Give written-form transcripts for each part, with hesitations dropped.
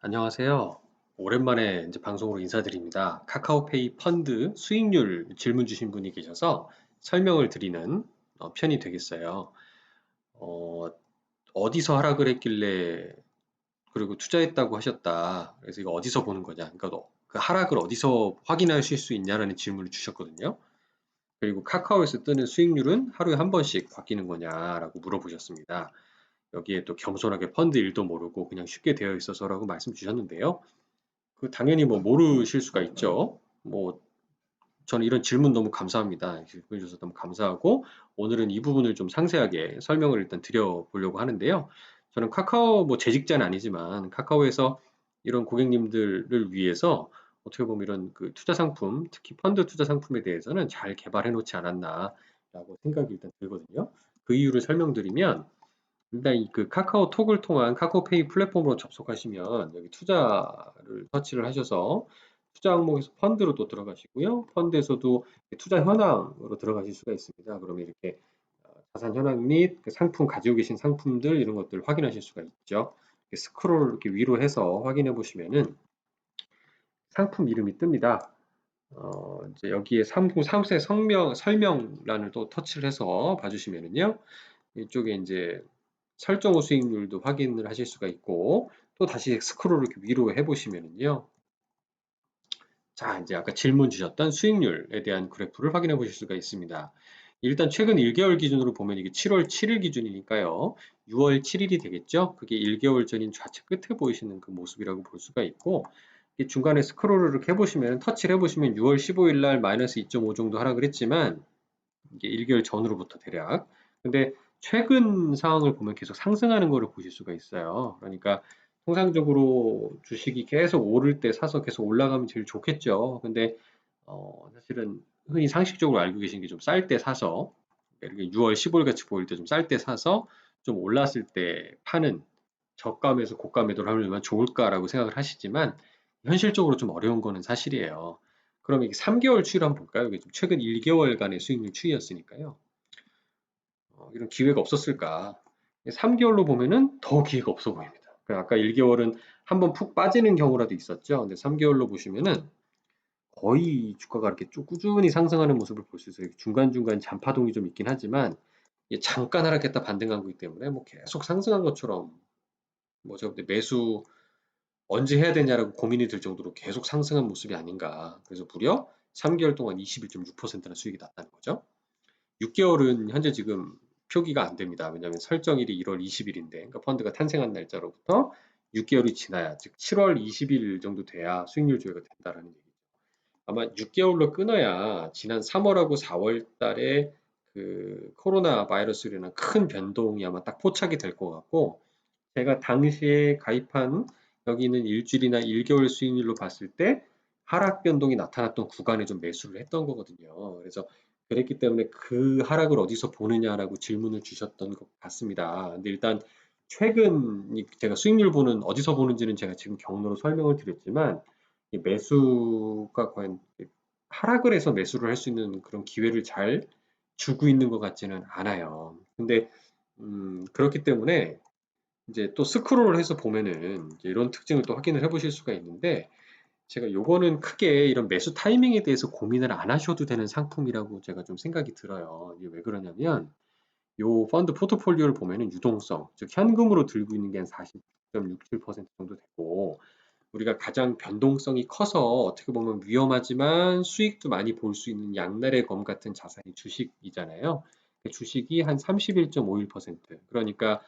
안녕하세요. 오랜만에 이제 방송으로 인사드립니다. 카카오페이 펀드 수익률 질문 주신 분이 계셔서 설명을 드리는 편이 되겠어요. 어, 어디서 하락을 했길래 그리고 투자했다고 하셨다. 그래서 이거 어디서 보는 거냐? 그러니까 그 하락을 어디서 확인하실 수 있냐라는 질문을 주셨거든요. 그리고 카카오에서 뜨는 수익률은 하루에 한 번씩 바뀌는 거냐라고 물어보셨습니다. 여기에 또 겸손하게 펀드 일도 모르고 그냥 쉽게 되어 있어서라고 말씀 주셨는데요. 그 당연히 뭐 모르실 수가 있죠. 뭐 저는 이런 질문 너무 감사합니다. 질문 주셔서 너무 감사하고 오늘은 이 부분을 좀 상세하게 설명을 일단 드려보려고 하는데요. 저는 카카오 뭐 재직자는 아니지만 카카오에서 이런 고객님들을 위해서 어떻게 보면 이런 그 투자 상품, 특히 펀드 투자 상품에 대해서는 잘 개발해 놓지 않았나라고 생각이 일단 들거든요. 그 이유를 설명드리면 일단 이 그 카카오톡을 통한 카카오페이 플랫폼으로 접속하시면 여기 투자를 터치를 하셔서 투자 항목에서 펀드로 또 들어가시고요. 펀드에서도 투자 현황으로 들어가실 수가 있습니다. 그러면 이렇게 자산 현황 및 그 상품 가지고 계신 상품들 이런 것들을 확인하실 수가 있죠. 이렇게 스크롤 이렇게 위로 해서 확인해 보시면은 상품 이름이 뜹니다. 이제 여기에 상품 3세 설명란을 또 터치를 해서 봐주시면은요. 이쪽에 이제 설정 후 수익률도 확인을 하실 수가 있고 또 다시 스크롤을 이렇게 위로 해보시면은요. 자, 이제 아까 질문 주셨던 수익률에 대한 그래프를 확인해 보실 수가 있습니다. 일단 최근 1개월 기준으로 보면 이게 7월 7일 기준이니까요. 6월 7일이 되겠죠? 그게 1개월 전인 좌측 끝에 보이시는 그 모습이라고 볼 수가 있고 이게 중간에 스크롤을 이렇게 해보시면 터치를 해보시면 6월 15일 날 마이너스 2.5 정도 하락을 했지만 이게 1개월 전으로부터 대략. 근데 최근 상황을 보면 계속 상승하는 거를 보실 수가 있어요. 그러니까 통상적으로 주식이 계속 오를 때 사서 계속 올라가면 제일 좋겠죠. 근데 사실은 흔히 상식적으로 알고 계신 게 좀 쌀 때 사서 이렇게 6월 15일 같이 보일 때 좀 쌀 때 사서 좀 올랐을 때 파는 저가에서 고가 매도를 하면 좋을까라고 생각을 하시지만 현실적으로 좀 어려운 거는 사실이에요. 그럼 이게 3개월 추이를 한번 볼까요? 이게 좀 최근 1개월간의 수익률 추이였으니까요. 이런 기회가 없었을까? 3개월로 보면은 더 기회가 없어 보입니다. 아까 1개월은 한번 푹 빠지는 경우라도 있었죠. 근데 3개월로 보시면은 거의 주가가 이렇게 쭉 꾸준히 상승하는 모습을 볼 수 있어요. 중간중간 잔파동이 좀 있긴 하지만 이게 잠깐 하락했다 반등한 거기 때문에 뭐 계속 상승한 것처럼 뭐 제가 볼때 매수 언제 해야 되냐라고 고민이 들 정도로 계속 상승한 모습이 아닌가. 그래서 무려 3개월 동안 21.6%나 수익이 났다는 거죠. 6개월은 현재 지금 표기가 안 됩니다. 왜냐하면 설정일이 1월 20일인데, 그러니까 펀드가 탄생한 날짜로부터 6개월이 지나야, 즉 7월 20일 정도 돼야 수익률 조회가 된다라는 얘기죠. 아마 6개월로 끊어야 지난 3월하고 4월 달에 그 코로나 바이러스로 인한 큰 변동이 아마 딱 포착이 될 것 같고, 제가 당시에 가입한 여기 있는 일주일이나 1개월 수익률로 봤을 때 하락 변동이 나타났던 구간에 좀 매수를 했던 거거든요. 그래서 그랬기 때문에 그 하락을 어디서 보느냐라고 질문을 주셨던 것 같습니다. 근데 일단 최근 제가 수익률 보는 어디서 보는지는 제가 지금 경로로 설명을 드렸지만 이 매수가 과연 하락을 해서 매수를 할 수 있는 그런 기회를 잘 주고 있는 것 같지는 않아요. 근데 그렇기 때문에 이제 또 스크롤을 해서 보면은 이제 이런 특징을 또 확인을 해보실 수가 있는데 제가 요거는 크게 이런 매수 타이밍에 대해서 고민을 안 하셔도 되는 상품이라고 제가 좀 생각이 들어요. 이게 왜 그러냐면 요 펀드 포트폴리오를 보면은 유동성, 즉 현금으로 들고 있는 게 한 40.67% 정도 되고 우리가 가장 변동성이 커서 어떻게 보면 위험하지만 수익도 많이 볼 수 있는 양날의 검 같은 자산이 주식이잖아요. 그 주식이 한 31.51%. 그러니까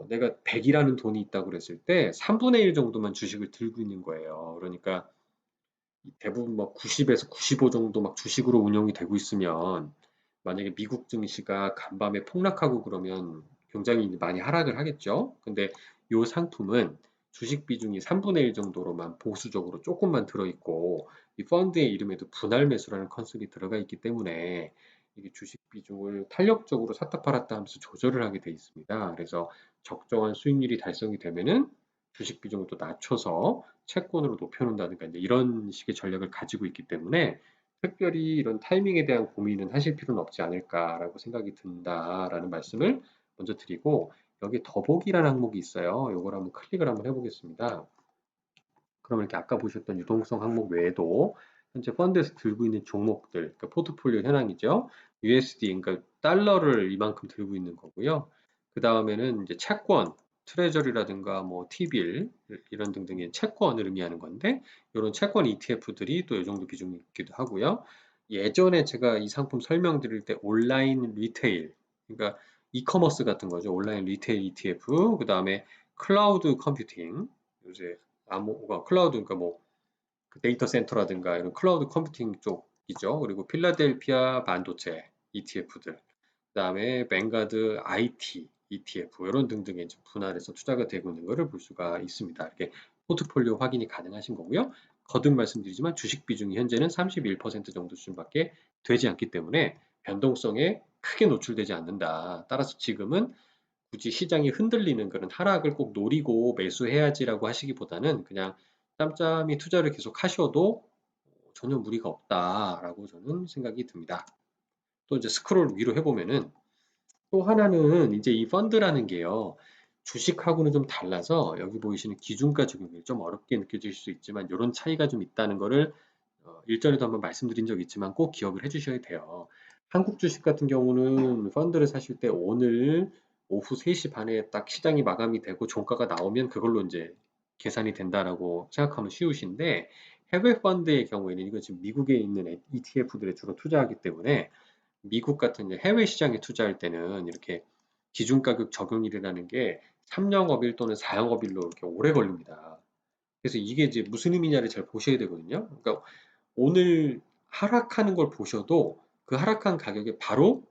내가 100이라는 돈이 있다고 그랬을 때 3분의 1 정도만 주식을 들고 있는 거예요. 그러니까 대부분 뭐 90에서 95 정도 막 주식으로 운영이 되고 있으면 만약에 미국 증시가 간밤에 폭락하고 그러면 굉장히 많이 하락을 하겠죠. 근데 이 상품은 주식 비중이 3분의 1 정도로만 보수적으로 조금만 들어있고 이 펀드의 이름에도 분할 매수라는 컨셉이 들어가 있기 때문에 이게 주식 비중을 탄력적으로 샀다 팔았다 하면서 조절을 하게 돼 있습니다. 그래서 적정한 수익률이 달성이 되면은 주식 비중을 또 낮춰서 채권으로 높여놓는다든가 이제 이런 식의 전략을 가지고 있기 때문에 특별히 이런 타이밍에 대한 고민은 하실 필요는 없지 않을까라고 생각이 든다라는 말씀을 먼저 드리고 여기 더보기라는 항목이 있어요. 요걸 한번 클릭을 한번 해보겠습니다. 그러면 이렇게 아까 보셨던 유동성 항목 외에도 현재 펀드에서 들고 있는 종목들, 그러니까 포트폴리오 현황이죠. USD, 그러니까 달러를 이만큼 들고 있는 거고요. 그 다음에는 이제 채권, 트레저리라든가 뭐 T빌 이런 등등의 채권을 의미하는 건데, 이런 채권 ETF들이 또 이 정도 비중이 있기도 하고요. 예전에 제가 이 상품 설명드릴 때 온라인 리테일, 그러니까 이커머스 같은 거죠. 온라인 리테일 ETF, 그 다음에 클라우드 컴퓨팅, 요새 클라우드, 그러니까 뭐, 그 데이터 센터라든가 이런 클라우드 컴퓨팅 쪽이죠. 그리고 필라델피아 반도체 ETF들, 그다음에 뱅가드 IT ETF 이런 등등의 이제 분할해서 투자가 되고 있는 것을 볼 수가 있습니다. 이렇게 포트폴리오 확인이 가능하신 거고요. 거듭 말씀드리지만 주식 비중이 현재는 31% 정도 수준밖에 되지 않기 때문에 변동성에 크게 노출되지 않는다. 따라서 지금은 굳이 시장이 흔들리는 그런 하락을 꼭 노리고 매수해야지라고 하시기보다는 그냥 짬짬이 투자를 계속 하셔도 전혀 무리가 없다라고 저는 생각이 듭니다. 또 이제 스크롤 위로 해보면은 또 하나는 이제 이 펀드라는 게요. 주식하고는 좀 달라서 여기 보이시는 기준가 적용이 좀 어렵게 느껴질 수 있지만 이런 차이가 좀 있다는 거를 일전에도 한번 말씀드린 적이 있지만 꼭 기억을 해주셔야 돼요. 한국 주식 같은 경우는 펀드를 사실 때 오늘 오후 3시 반에 딱 시장이 마감이 되고 종가가 나오면 그걸로 이제 계산이 된다라고 생각하면 쉬우신데 해외 펀드의 경우에는 이거 지금 미국에 있는 ETF들에 주로 투자하기 때문에 미국 같은 이제 해외 시장에 투자할 때는 이렇게 기준 가격 적용일이라는 게 3영업일 또는 4영업일로 이렇게 오래 걸립니다. 그래서 이게 이제 무슨 의미냐를 잘 보셔야 되거든요. 그러니까 오늘 하락하는 걸 보셔도 그 하락한 가격에 바로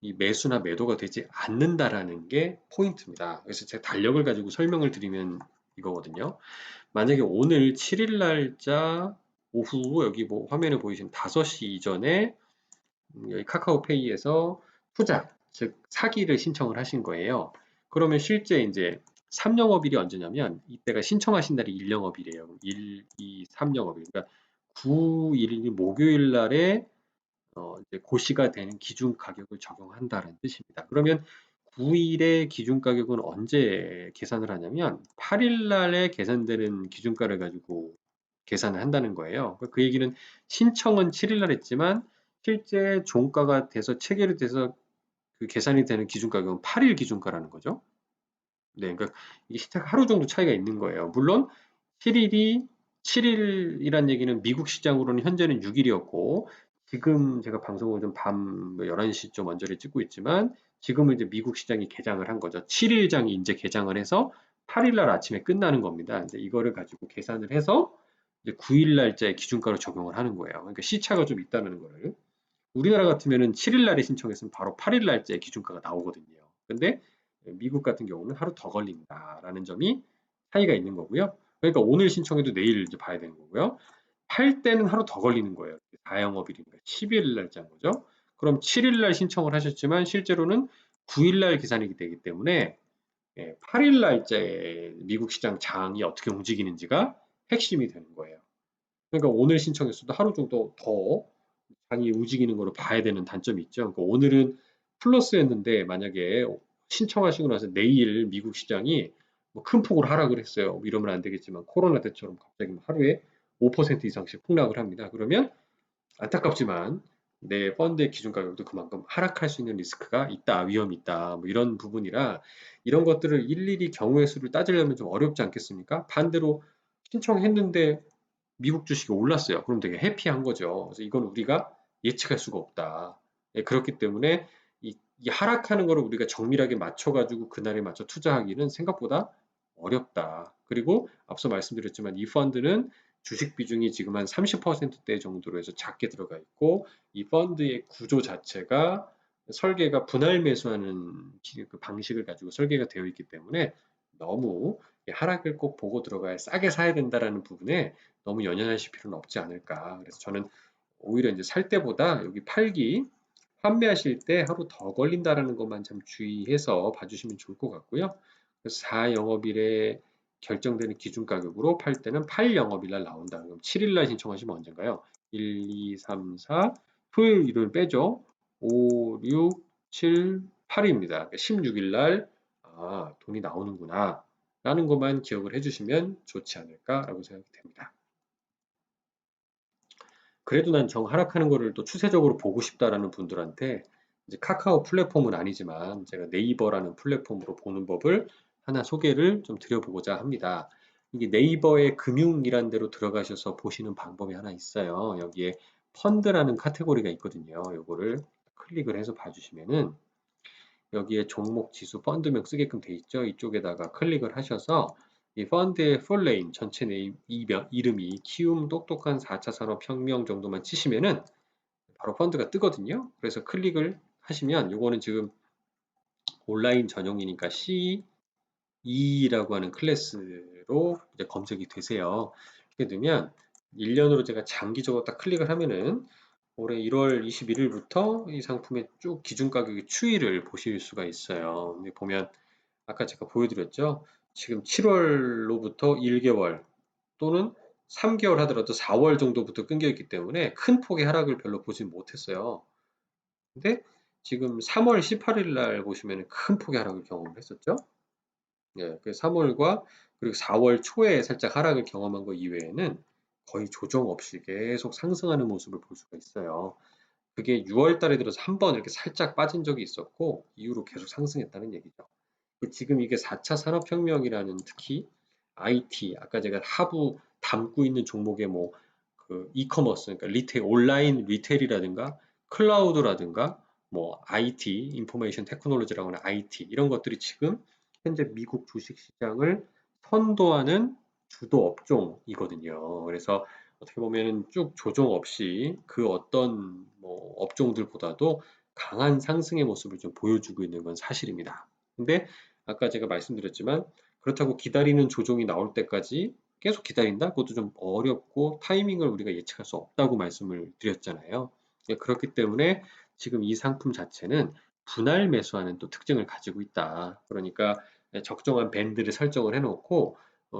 이 매수나 매도가 되지 않는다라는 게 포인트입니다. 그래서 제가 달력을 가지고 설명을 드리면 이거거든요. 만약에 오늘 7일 날짜 오후 여기 뭐 화면에 보이시는 5시 이전에 여기 카카오페이에서 투자, 즉 사기를 신청을 하신 거예요. 그러면 실제 이제 3영업일이 언제냐면 이때가 신청하신 날이 1영업이래요. 1, 2, 3영업일. 그러니까 9, 1일 목요일 날에 이제 고시가 되는 기준 가격을 적용한다는 뜻입니다. 그러면 9일의 기준 가격은 언제 계산을 하냐면 8일 날에 계산되는 기준가를 가지고 계산을 한다는 거예요. 그 얘기는 신청은 7일 날 했지만 실제 종가가 돼서 체결이 돼서 그 계산이 되는 기준 가격은 8일 기준가라는 거죠. 네, 그러니까 이게 시차가 하루 정도 차이가 있는 거예요. 물론 7일이 7일이란 얘기는 미국 시장으로는 현재는 6일이었고 지금 제가 방송을 좀 밤 11시 좀 언저리 찍고 있지만 지금은 이제 미국 시장이 개장을 한 거죠. 7일장이 이제 개장을 해서 8일 날 아침에 끝나는 겁니다. 이제 이거를 가지고 계산을 해서 이제 9일 날짜의 기준가로 적용을 하는 거예요. 그러니까 시차가 좀 있다는 거를. 우리나라 같으면은 7일 날에 신청했으면 바로 8일 날짜의 기준가가 나오거든요. 근데 미국 같은 경우는 하루 더 걸린다라는 점이 차이가 있는 거고요. 그러니까 오늘 신청해도 내일 이제 봐야 되는 거고요. 팔 때는 하루 더 걸리는 거예요. 4영업일이니까 12일 날짜인 거죠. 그럼 7일 날 신청을 하셨지만 실제로는 9일 날 계산이 되기 때문에 8일 날짜에 미국 시장 장이 어떻게 움직이는지가 핵심이 되는 거예요. 그러니까 오늘 신청했어도 하루 정도 더 장이 움직이는 거로 봐야 되는 단점이 있죠. 그러니까 오늘은 플러스였는데 만약에 신청하시고 나서 내일 미국 시장이 뭐 큰 폭으로 하락을 했어요. 뭐 이러면 안 되겠지만 코로나 때처럼 갑자기 하루에 5% 이상씩 폭락을 합니다. 그러면 안타깝지만 내 펀드의 기준 가격도 그만큼 하락할 수 있는 리스크가 있다, 위험이 있다, 뭐 이런 부분이라 이런 것들을 일일이 경우의 수를 따지려면 좀 어렵지 않겠습니까? 반대로 신청했는데 미국 주식이 올랐어요. 그럼 되게 해피한 거죠. 그래서 이건 우리가 예측할 수가 없다. 예, 그렇기 때문에 이 하락하는 거를 우리가 정밀하게 맞춰가지고 그날에 맞춰 투자하기는 생각보다 어렵다. 그리고 앞서 말씀드렸지만 이 펀드는 주식 비중이 지금 한 30%대 정도로 해서 작게 들어가 있고 이 펀드의 구조 자체가 설계가 분할 매수하는 그 방식을 가지고 설계가 되어 있기 때문에 너무 하락을 꼭 보고 들어가야 싸게 사야 된다라는 부분에 너무 연연하실 필요는 없지 않을까. 그래서 저는 오히려 이제 살 때보다 여기 팔기, 판매하실 때 하루 더 걸린다라는 것만 참 주의해서 봐주시면 좋을 것 같고요. 그래서 4영업일에 결정되는 기준 가격으로 팔 때는 8영업일 날 나온다. 그럼 7일 날 신청하시면 언젠가요? 1, 2, 3, 4, 토요일, 일요일 빼죠. 5, 6, 7, 8입니다. 16일 날, 돈이 나오는구나. 라는 것만 기억을 해주시면 좋지 않을까라고 생각이 됩니다. 그래도 난 정 하락하는 거를 또 추세적으로 보고 싶다라는 분들한테 이제 카카오 플랫폼은 아니지만 제가 네이버라는 플랫폼으로 보는 법을 하나 소개를 좀 드려보고자 합니다. 이게 네이버의 금융이란 데로 들어가셔서 보시는 방법이 하나 있어요. 여기에 펀드라는 카테고리가 있거든요. 요거를 클릭을 해서 봐주시면은 여기에 종목 지수 펀드명 쓰게끔 돼 있죠. 이쪽에다가 클릭을 하셔서 이 펀드의 풀네임 전체 네임 이름이 키움 똑똑한 4차 산업혁명 정도만 치시면은 바로 펀드가 뜨거든요. 그래서 클릭을 하시면 요거는 지금 온라인 전용이니까 C2라고 하는 클래스로 이제 검색이 되세요. 이렇게 되면 1년으로 제가 장기적으로 딱 클릭을 하면은 올해 1월 21일부터 이 상품의 쭉 기준 가격의 추이를 보실 수가 있어요. 근데 보면 아까 제가 보여드렸죠. 지금 7월로부터 1개월 또는 3개월 하더라도 4월 정도부터 끊겨 있기 때문에 큰 폭의 하락을 별로 보진 못했어요. 근데 지금 3월 18일 날 보시면 큰 폭의 하락을 경험을 했었죠. 예, 그 3월과 그리고 4월 초에 살짝 하락을 경험한 거 이외에는 거의 조정 없이 계속 상승하는 모습을 볼 수가 있어요. 그게 6월 달에 들어서 한 번 이렇게 살짝 빠진 적이 있었고 이후로 계속 상승했다는 얘기죠. 지금 이게 4차 산업혁명이라는 특히 IT, 아까 제가 하부 담고 있는 종목의 뭐 그 이커머스, 그러니까 리테일, 온라인 리테일이라든가 클라우드라든가 뭐 IT, 인포메이션 테크놀로지라고 하는 IT 이런 것들이 지금 현재 미국 주식시장을 선도하는 주도 업종이거든요. 그래서 어떻게 보면은 쭉 조정 없이 그 어떤 뭐 업종들보다도 강한 상승의 모습을 좀 보여주고 있는 건 사실입니다. 근데 아까 제가 말씀드렸지만 그렇다고 기다리는 조정이 나올 때까지 계속 기다린다? 그것도 좀 어렵고 타이밍을 우리가 예측할 수 없다고 말씀을 드렸잖아요. 예, 그렇기 때문에 지금 이 상품 자체는 분할 매수하는 또 특징을 가지고 있다. 그러니까 적정한 밴드를 설정을 해놓고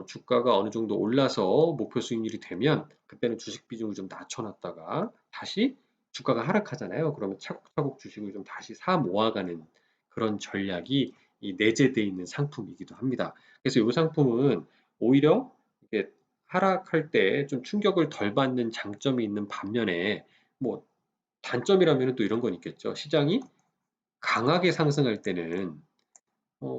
주가가 어느 정도 올라서 목표 수익률이 되면 그때는 주식 비중을 좀 낮춰놨다가 다시 주가가 하락하잖아요. 그러면 차곡차곡 주식을 좀 다시 사 모아가는 그런 전략이 이 내재되어 있는 상품이기도 합니다. 그래서 이 상품은 오히려 이게 하락할 때 좀 충격을 덜 받는 장점이 있는 반면에 뭐 단점이라면 또 이런 건 있겠죠. 시장이 강하게 상승할 때는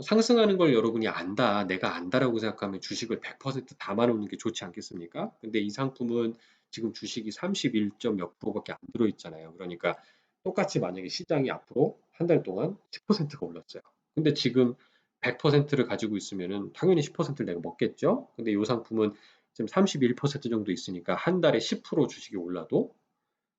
상승하는 걸 여러분이 안다, 내가 안다라고 생각하면 주식을 100% 담아놓는 게 좋지 않겠습니까? 근데 이 상품은 지금 주식이 31점 몇 프로밖에 안 들어있잖아요. 그러니까 똑같이 만약에 시장이 앞으로 한 달 동안 10%가 올랐어요. 근데 지금 100%를 가지고 있으면은 당연히 10%를 내가 먹겠죠? 근데 이 상품은 지금 31% 정도 있으니까 한 달에 10% 주식이 올라도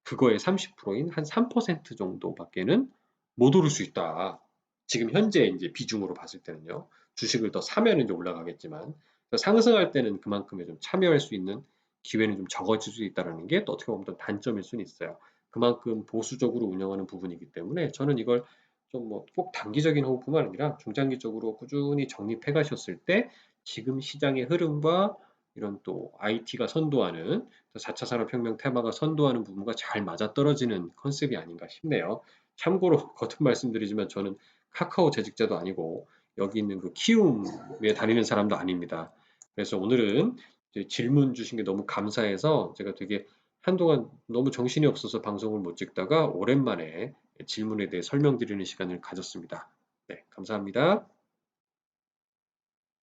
그거의 30%인 한 3% 정도밖에는 못 오를 수 있다. 지금 현재 이제 비중으로 봤을 때는요. 주식을 더 사면 이제 올라가겠지만 상승할 때는 그만큼의 좀 참여할 수 있는 기회는 좀 적어질 수 있다라는 게 또 어떻게 보면 또 단점일 수는 있어요. 그만큼 보수적으로 운영하는 부분이기 때문에 저는 이걸 좀 뭐 꼭 단기적인 호흡뿐만 아니라 중장기적으로 꾸준히 적립해 가셨을 때 지금 시장의 흐름과 이런 또 IT가 선도하는 4차 산업혁명 테마가 선도하는 부분과 잘 맞아떨어지는 컨셉이 아닌가 싶네요. 참고로 거듭 말씀드리지만 저는 카카오 재직자도 아니고 여기 있는 그 키움에 다니는 사람도 아닙니다. 그래서 오늘은 질문 주신 게 너무 감사해서 제가 되게 한동안 너무 정신이 없어서 방송을 못 찍다가 오랜만에 질문에 대해 설명드리는 시간을 가졌습니다. 네, 감사합니다.